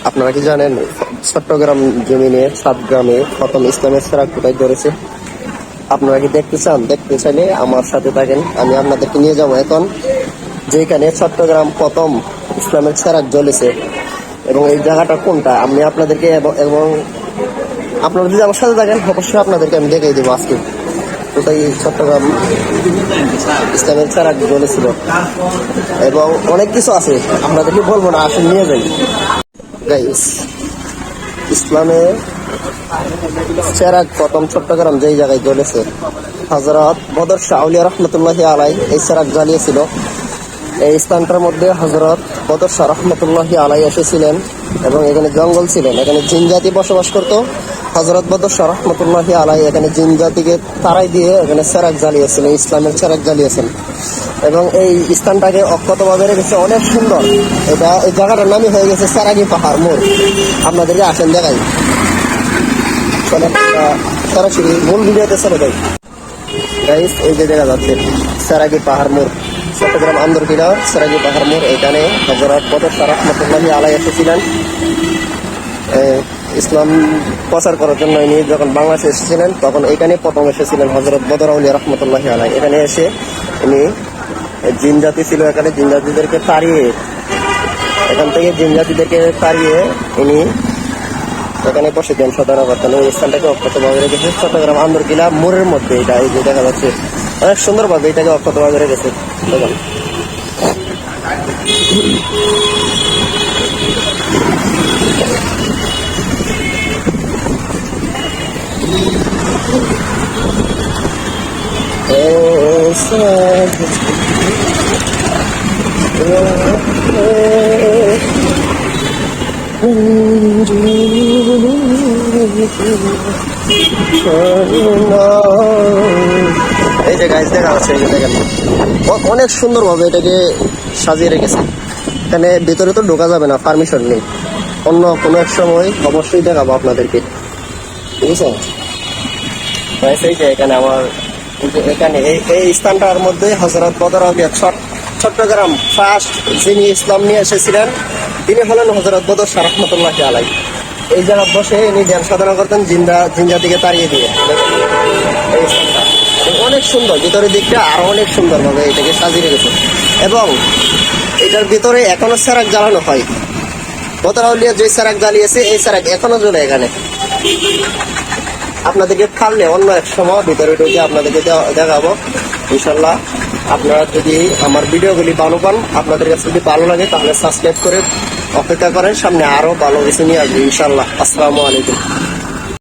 আপনারা কি জানেন চট্টগ্রাম জমিনে 7 গ্রামে প্রথম ইসলামের সেরাক কোথায় ধরেছে? আপনারা কি দেখতে চান? দেখতে চাইলে আমার সাথে থাকেন, আমি আপনাদেরকে নিয়ে যাবো এখন যেখানে চট্টগ্রাম প্রথম ইসলামের সেরাক জ্বলেছে এবং এই জায়গাটা কোনটা আমি আপনাদেরকে এবং আপনারা যদি আমার সাথে থাকেন অবশ্যই আপনাদেরকে আমি দেখিয়ে দেবো আজকে কোথায় চট্টগ্রাম ইসলামের সেরাক জ্বলেছিল এবং অনেক কিছু আছে, আপনাদেরকে বলবো না, আসেন নিয়ে যাই। গাইস, ইসলামে সেরাক প্রথম চট্টগ্রাম যেই জায়গায় জ্বলেছে, হযরত বদর শাহ আউলিয়া রহমতুল্লাহি আলাই এই সেরাক জ্বালিয়েছিল। এই স্থানটার মধ্যে হযরত বদর শাহ রহমতুল্লাহি আলাই এসেছিলেন এবং এখানে জঙ্গল ছিলেন, এখানে জিন জাতি বসবাস করত। হযরত বদর শাহ রহমতুল্লাহি আলাই এখানে জিন জাতিকে তাড়াই দিয়ে এখানে সেরাক জ্বালিয়েছিলেন, ইসলামের সেরাক জ্বালিয়েছেন এবং এই স্থানটাকে অক্ষতভাবে রেখেছে। অনেক সুন্দর এটা, এই জায়গাটার নামই হয়ে গেছে সেরাগি পাহাড় মোড়। আপনাদেরকে আসেন দেখাই, সরাসরি মূল ভিডিওতে চলে যাই। গাইস, এই যে দেখা যাচ্ছে সেরাগি পাহাড় মোড়, চট্টগ্রাম আন্দরকিলা সেরাগি পাহাড় মোড়। এখানে হযরত বদর শাহ রহমতুল্লাহি আলাই এসেছিলেন ইসলাম প্রচার করার জন্য। ইনি যখন বাংলাদেশে এসেছিলেন তখন এখানে প্রথম এসেছিলেন হযরত বদর আউলিয়া রহমতুল্লাহি আলাই। এখানে এসে ইনি জিন জাতি ছিল, এখানে জিন জাতিদেরকে তাড়িয়ে, এখান থেকে জিন জাতিদেরকে তাড়িয়ে ইনি এখানে বসে দেন সাধনা করতেন। এই স্থানটাকে অক্ষতভাবে রেখেছে চট্টগ্রাম আন্দরকিলা মোড়ের মধ্যে। এটা এই যে দেখা যাচ্ছে অনেক সুন্দরভাবে এটাকে অক্ষতভাবে রেখেছে। দেখুন এই যে গাইস দেখা যাচ্ছে, এই যে দেখেন অনেক সুন্দরভাবে এটাকে সাজিয়ে রেখেছে। এখানে ভেতরে তো ঢোকা যাবে না, পারমিশন নেই। অন্য কোনো এক সময় অবশ্যই দেখাবো আপনাদেরকে, ঠিক আছে? এই যে এখানে আমার এখানে এই স্থানটার মধ্যে হযরত বদর আউলিয়া চট্টগ্রাম ফার্স্ট যিনি ইসলাম নিয়ে এসেছিলেন তিনি হলেন হযরত বদর শাহ রহমতুল্লাহি আলাই। এই জায়গা বসে ইনি ধ্যান সাধনা করতেন জিন জাতিকে তাড়িয়ে দিয়ে। এই স্থানটা অনেক সুন্দর, ভিতরের দিকটা আরো অনেক সুন্দর ভাবে এটাকে সাজিয়ে রেখেছে এবং এটার ভিতরে এখনো সেরাক জ্বালানো হয়। বদর আউলিয়া যে সেরাক জ্বালিয়েছে এই সেরাক এখনো জ্বলে এখানে। আপনাদেরকে পারলে অন্য এক সময় ভিতরে ঢুকে আপনাদেরকে দেখাবো ইনশাল্লাহ। আপনারা যদি আমার ভিডিওগুলি ভালো পান, আপনাদের কাছে যদি ভালো লাগে তাহলে সাবস্ক্রাইব করে অপেক্ষা করেন, সামনে আরো ভালো কিছু নিয়ে আসবে ইনশাল্লাহ। আসসালামু আলাইকুম।